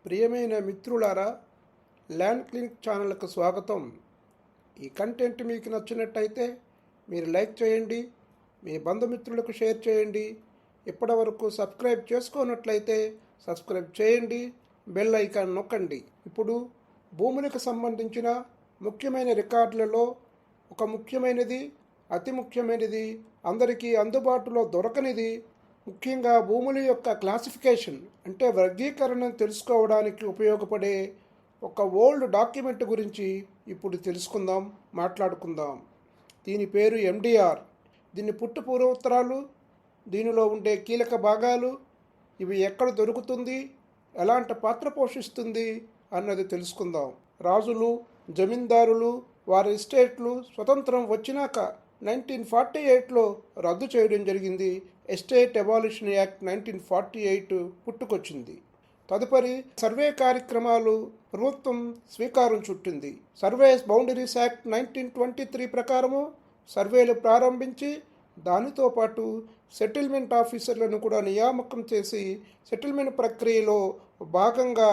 ప్రియమైన మిత్రులారా, land clinic ఛానల్కు స్వాగతం. ఈ కంటెంట్ మీకు నచ్చినట్టయితే మీరు లైక్ చేయండి, మీ బంధుమిత్రులకు షేర్ చేయండి. ఇప్పటివరకు సబ్స్క్రైబ్ చేసుకోనట్లయితే సబ్స్క్రైబ్ చేయండి, బెల్ ఐకాన్ నొక్కండి. ఇప్పుడు భూములకు సంబంధించిన ముఖ్యమైన రికార్డులలో ఒక ముఖ్యమైనది, అతి ముఖ్యమైనది, అందరికీ అందుబాటులో దొరకనిది, ముఖ్యంగా భూముల యొక్క క్లాసిఫికేషన్ అంటే వర్గీకరణను తెలుసుకోవడానికి ఉపయోగపడే ఒక ఓల్డ్ డాక్యుమెంట్ గురించి ఇప్పుడు తెలుసుకుందాం, మాట్లాడుకుందాం. దీని పేరు ఎండిఆర్. దీని పుట్టు పూర్వోత్తరాలు, దీనిలో ఉండే కీలక భాగాలు, ఇవి ఎక్కడ దొరుకుతుంది, ఎలాంటి పాత్ర పోషిస్తుంది అన్నది తెలుసుకుందాం. రాజులు, జమీందారులు, వారి ఎస్టేట్లు స్వతంత్రం వచ్చినాక 1948లో రద్దు చేయడం జరిగింది. Estate abolition act 1948 పుట్టుకొచ్చింది. తదుపరి సర్వే కార్యక్రమాలు ప్రభుత్వం స్వీకారం చుట్టింది. సర్వేస్ బౌండరీస్ యాక్ట్ 1923 ప్రకారము సర్వేలు ప్రారంభించి దానితో పాటు సెటిల్మెంట్ ఆఫీసర్లను కూడా నియామకం చేసి సెటిల్మెంట్ ప్రక్రియలో భాగంగా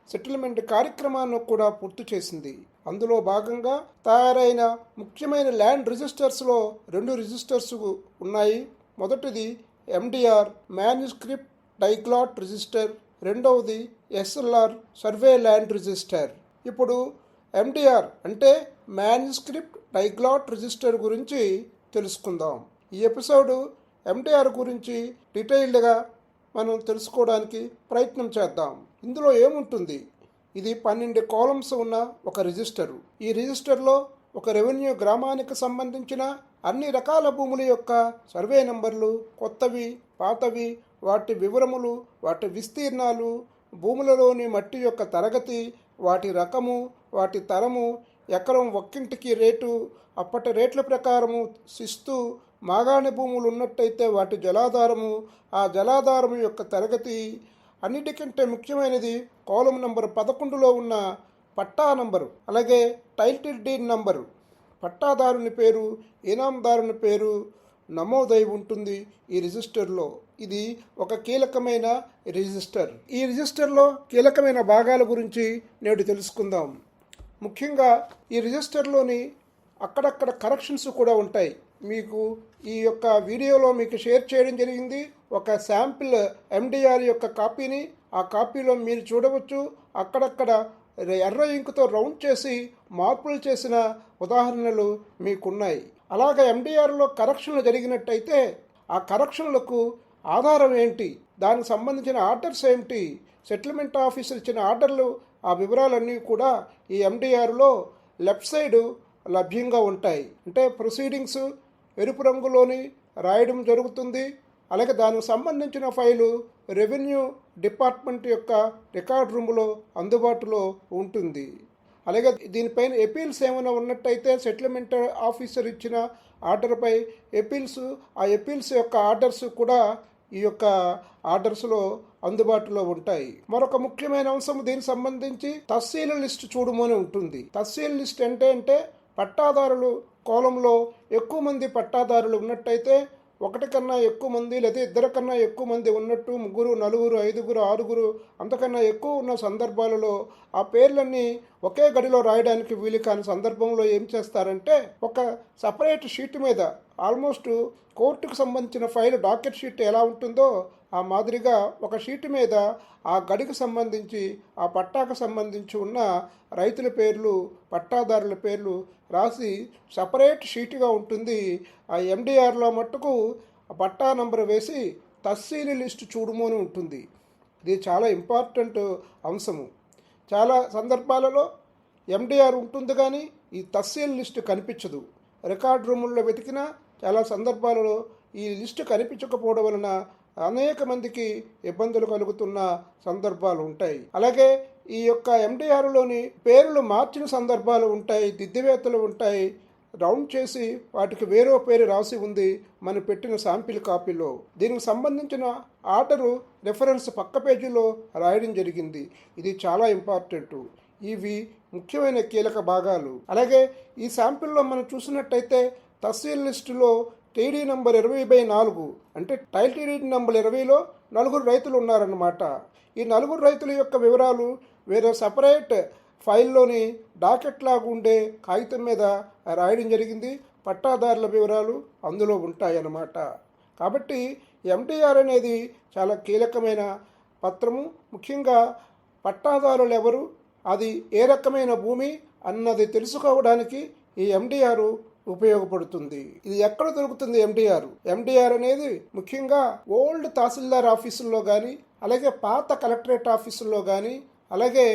సెటిల్మెంట్ కార్యక్రమాన్ని కూడా పూర్తి చేసింది. అందులో భాగంగా తయారైన ముఖ్యమైన ల్యాండ్ రిజిస్టర్స్లో 2 రిజిస్టర్స్ ఉన్నాయి. మొదటిది ఎండిఆర్ మ్యాన్యుస్క్రిప్ట్ డైగ్లాట్ రిజిస్టర్, రెండవది ఎస్ఎల్ఆర్ సర్వే ల్యాండ్ రిజిస్టర్. ఇప్పుడు ఎండిఆర్ అంటే మ్యాన్యుస్క్రిప్ట్ డైగ్లాట్ రిజిస్టర్ గురించి తెలుసుకుందాం. ఈ ఎపిసోడ్ ఎండిఆర్ గురించి డీటెయిల్డ్గా మనం తెలుసుకోవడానికి ప్రయత్నం చేద్దాం. ఇందులో ఏముంటుంది? ఇది 12 కాలమ్స్ ఉన్న ఒక రిజిస్టరు. ఈ రిజిస్టర్లో ఒక రెవెన్యూ గ్రామానికి సంబంధించిన అన్ని రకాల భూముల యొక్క సర్వే నంబర్లు, కొత్తవి, పాతవి, వాటి వివరములు, వాటి విస్తీర్ణాలు, భూములలోని మట్టి యొక్క తరగతి, వాటి రకము, వాటి తరము, ఎకరం ఒక్కింటికి రేటు, అప్పటి రేట్ల ప్రకారము శిస్తు, మాగాణి భూములు ఉన్నట్టయితే వాటి జలాధారము, ఆ జలాధారము యొక్క తరగతి, అన్నిటికంటే ముఖ్యమైనది కాలం నంబర్ 11లో ఉన్న పట్టా నంబరు, అలాగే టైటిల్ డీడ్ నంబరు, పట్టాదారుని పేరు, ఇనాందారుని పేరు నమోదై ఉంటుంది ఈ రిజిస్టర్లో. ఇది ఒక కీలకమైన రిజిస్టర్. ఈ రిజిస్టర్లో కీలకమైన భాగాల గురించి నేడు తెలుసుకుందాం. ముఖ్యంగా ఈ రిజిస్టర్లోని అక్కడక్కడ కరెక్షన్స్ కూడా ఉంటాయి. మీకు ఈ యొక్క వీడియోలో మీకు షేర్ చేయడం జరిగింది ఒక శాంపిల్ ఎండిఆర్ యొక్క కాపీని. ఆ కాపీలో మీరు చూడవచ్చు అక్కడక్కడ ఎర్ర ఇంకుతో రౌండ్ చేసి మార్పులు చేసిన ఉదాహరణలు మీకున్నాయి. అలాగే ఎండిఆర్లో కరెక్షన్లు జరిగినట్టయితే ఆ కరెక్షన్లకు ఆధారం ఏంటి, దానికి సంబంధించిన ఆర్డర్స్ ఏమిటి, సెటిల్మెంట్ ఆఫీసర్ ఇచ్చిన ఆర్డర్లు, ఆ వివరాలన్నీ కూడా ఈ ఎండిఆర్లో లెఫ్ట్ సైడ్ లభ్యంగా ఉంటాయి. అంటే ప్రొసీడింగ్స్ ఎరుపు రంగులోని రాయడం జరుగుతుంది. అలాగే దానికి సంబంధించిన ఫైలు రెవెన్యూ డిపార్ట్మెంట్ యొక్క రికార్డ్ రూమ్లో అందుబాటులో ఉంటుంది. అలాగే దీనిపైన ఎపీల్స్ ఏమైనా ఉన్నట్టయితే సెటిల్మెంట్ ఆఫీసర్ ఇచ్చిన ఆర్డర్పై ఎపీల్స్, ఆ ఎపీల్స్ యొక్క ఆర్డర్స్ కూడా ఈ యొక్క ఆర్డర్స్లో అందుబాటులో ఉంటాయి. మరొక ముఖ్యమైన అంశం దీనికి సంబంధించి తహసీల్ లిస్ట్ చూడమని ఉంటుంది. తహసీల్ లిస్ట్ అంటే పట్టాదారులు కోలంలో ఎక్కువ మంది పట్టాదారులు ఉన్నట్టయితే, ఒకటి కన్నా ఎక్కువ మంది లేదా ఇద్దరు కన్నా ఎక్కువ మంది ఉన్నట్టు, 3, 4, 5, 6 అంతకన్నా ఎక్కువ ఉన్న సందర్భాలలో ఆ పేర్లన్నీ ఒకే గడిలో రాయడానికి వీలు కాని సందర్భంలో ఏం చేస్తారంటే ఒక సపరేట్ షీట్ మీద, ఆల్మోస్ట్ కోర్టుకు సంబంధించిన ఫైల్ డాకెట్ షీట్ ఎలా ఉంటుందో ఆ మాదిరిగా ఒక షీట్ మీద ఆ గడికి సంబంధించి ఆ పట్టాకు సంబంధించి ఉన్న రైతుల పేర్లు, పట్టాదారుల పేర్లు రాసి సపరేట్ షీట్గా ఉంటుంది. ఆ ఎండిఆర్లో మట్టుకు ఆ పట్టా నంబర్ వేసి తహసీల్ లిస్ట్ చూడమని ఉంటుంది. ఇది చాలా ఇంపార్టెంట్ అంశము. చాలా సందర్భాలలో ఎండిఆర్ ఉంటుంది కానీ ఈ తహసీల్ లిస్ట్ కనిపించదు. రికార్డ్ రూముల్లో వెతికినా చాలా సందర్భాలలో ఈ లిస్టు కనిపించకపోవడం వలన అనేక మందికి ఇబ్బందులు కలుగుతున్న సందర్భాలు ఉంటాయి. అలాగే ఈ యొక్క ఎండిఆర్లోని పేర్లు మార్చిన సందర్భాలు ఉంటాయి, దిద్దువేతలు ఉంటాయి. రౌండ్ చేసి వాటికి వేరే పేరు రాసి ఉంది మనం పెట్టిన శాంపిల్ కాపీలో. దీనికి సంబంధించిన ఆర్డరు రెఫరెన్స్ పక్క పేజీలో రాయడం జరిగింది. ఇది చాలా ఇంపార్టెంట్. ఇవి ముఖ్యమైన కీలక భాగాలు. అలాగే ఈ శాంపిల్లో మనం చూసినట్టయితే తహసీల్ లిస్టులో టీడీ నంబర్ 20/4 అంటే టైటిల్ డీడ్ నంబర్ 20లో నలుగురు రైతులు ఉన్నారన్నమాట. ఈ నలుగురు రైతుల యొక్క వివరాలు వేరే సపరేట్ ఫైల్లోని డాకెట్ లాగా ఉండే కాగితం మీద రాయడం జరిగింది. పట్టాదారుల వివరాలు అందులో ఉంటాయన్నమాట. కాబట్టి ఎండిఆర్ అనేది చాలా కీలకమైన పత్రము. ముఖ్యంగా పట్టాదారులు ఎవరు, అది ఏ రకమైన భూమి అన్నది తెలుసుకోవడానికి ఈ ఎండిఆర్ ఉపయోగపడుతుంది. ఇది ఎక్కడ దొరుకుతుంది ఎండిఆర్ అనేది ముఖ్యంగా ఓల్డ్ తహసీల్దార్ ఆఫీసుల్లో కానీ, అలాగే పాత కలెక్టరేట్ ఆఫీసుల్లో కానీ, అలాగే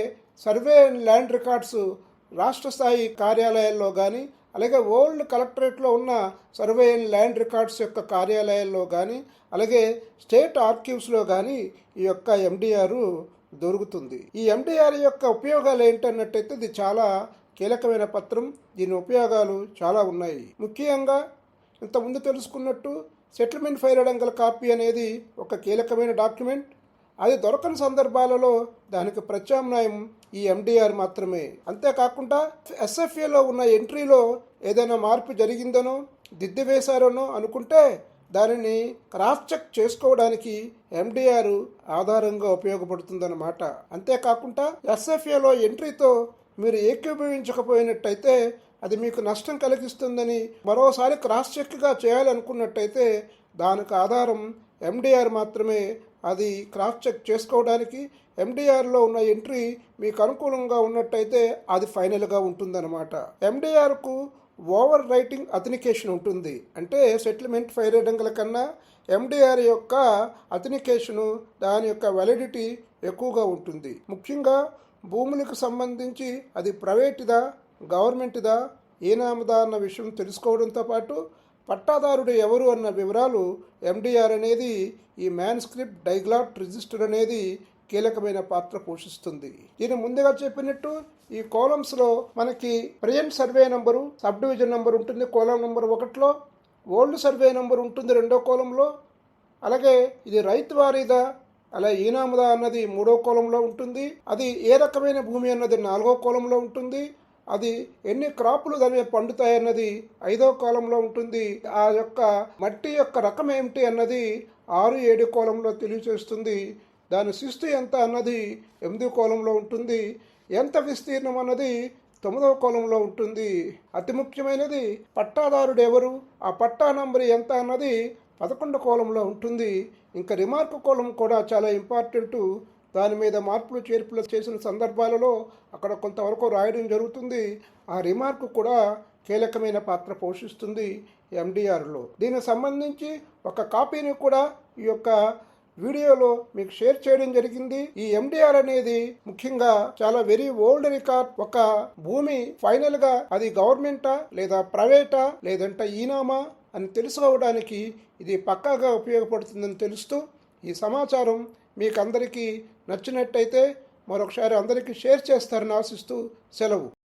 సర్వే అండ్ ల్యాండ్ రికార్డ్స్ రాష్ట్ర స్థాయి కార్యాలయాల్లో కానీ, అలాగే ఓల్డ్ కలెక్టరేట్లో ఉన్న సర్వే అండ్ ల్యాండ్ రికార్డ్స్ యొక్క కార్యాలయాల్లో కానీ, అలాగే స్టేట్ ఆర్కీవ్స్లో కానీ ఈ యొక్క ఎండిఆర్ దొరుకుతుంది. ఈ ఎండిఆర్ యొక్క ఉపయోగాలు ఏంటన్నట్టయితే ఇది చాలా కీలకమైన పత్రం. దీని ఉపయోగాలు చాలా ఉన్నాయి. ముఖ్యంగా ఇంతకుముందు తెలుసుకున్నట్టు సెటిల్మెంట్ ఫైల్ గల కాపీ అనేది ఒక కీలకమైన డాక్యుమెంట్. అది దొరకని సందర్భాలలో దానికి ప్రత్యామ్నాయం ఈ ఎండిఆర్ మాత్రమే. అంతేకాకుండా ఎస్ఎఫ్ఏలో ఉన్న ఎంట్రీలో ఏదైనా మార్పు జరిగిందనో దిద్దు వేశారనో అనుకుంటే దానిని క్రాస్ చెక్ చేసుకోవడానికి ఎండిఆర్ ఆధారంగా ఉపయోగపడుతుందన్నమాట. అంతేకాకుండా ఎస్ఎఫ్ఏలో ఎంట్రీతో మీరు ఏకీభవించకపోయినట్టయితే అది మీకు నష్టం కలిగిస్తుందని మరోసారి క్రాస్ చెక్గా చేయాలనుకున్నట్టయితే దానికి ఆధారం ఎండిఆర్ మాత్రమే. అది క్రాస్ చెక్ చేసుకోవడానికి ఎండిఆర్లో ఉన్న ఎంట్రీ మీకు అనుకూలంగా ఉన్నట్టయితే అది ఫైనల్గా ఉంటుందన్నమాట. ఎండిఆర్కు ఓవర్ రైటింగ్ అథెంటికేషన్ ఉంటుంది. అంటే సెటిల్మెంట్ ఫైల్ రంగుల కన్నా ఎండిఆర్ యొక్క అథెంటికేషను, దాని యొక్క వ్యాలిడిటీ ఎక్కువగా ఉంటుంది. ముఖ్యంగా భూములకు సంబంధించి అది ప్రైవేటుదా, గవర్నమెంట్దా, ఏనామదా అన్న విషయం తెలుసుకోవడంతో పాటు పట్టాదారుడు ఎవరు అన్న వివరాలు ఎండిఆర్ అనేది ఈ మ్యాన్స్క్రిప్ట్ డైగ్లాట్ రిజిస్టర్ అనేది కీలకమైన పాత్ర పోషిస్తుంది. దీని ముందుగా చెప్పినట్టు ఈ కాలమ్స్లో మనకి present survey number, sub division number ఉంటుంది కాలం నంబర్ 1లో, ఓల్డ్ సర్వే నంబర్ ఉంటుంది 2వ కాలంలో, అలాగే ఇది రైతు వారీదా అలా ఈనామదా అన్నది 3వ కాలంలో ఉంటుంది, అది ఏ రకమైన భూమి అన్నది 4వ కాలంలో ఉంటుంది, అది ఎన్ని క్రాపులు దాని మీద పండుతాయి అన్నది 5వ కాలంలో ఉంటుంది, ఆ యొక్క మట్టి యొక్క రకం ఏమిటి అన్నది 6, 7 కాలంలో తెలియచేస్తుంది, దాని శిస్తు ఎంత అన్నది 8వ కాలంలో ఉంటుంది, ఎంత విస్తీర్ణం అన్నది 9వ కాలంలో ఉంటుంది. అతి ముఖ్యమైనది పట్టాదారుడు ఎవరు, ఆ పట్టా నంబర్ ఎంత అన్నది 11వ కాలంలో ఉంటుంది. ఇంకా రిమార్క్ కాలం కూడా చాలా ఇంపార్టెంటు. దాని మీద మార్పులు చేర్పులు చేసిన సందర్భాలలో అక్కడ కొంతవరకు రాయడం జరుగుతుంది. ఆ రిమార్క్ కూడా కీలకమైన పాత్ర పోషిస్తుంది ఎండిఆర్లో. దీనికి సంబంధించి ఒక కాపీని కూడా ఈ యొక్క వీడియోలో మీకు షేర్ చేయడం జరిగింది. ఈ ఎండిఆర్ అనేది ముఖ్యంగా చాలా వెరీ ఓల్డ్ రికార్డ్. ఒక భూమి ఫైనల్ గా అది గవర్నమెంటా లేదా ప్రైవేటా లేదంటే ఈనామా అని తెలుసుకోవడానికి ఇది పక్కాగా ఉపయోగపడుతుందని తెలుస్తూ ఈ సమాచారం మీకు అందరికీ నచ్చినట్టయితే మరొకసారి అందరికీ షేర్ చేస్తారని ఆశిస్తూ సెలవు.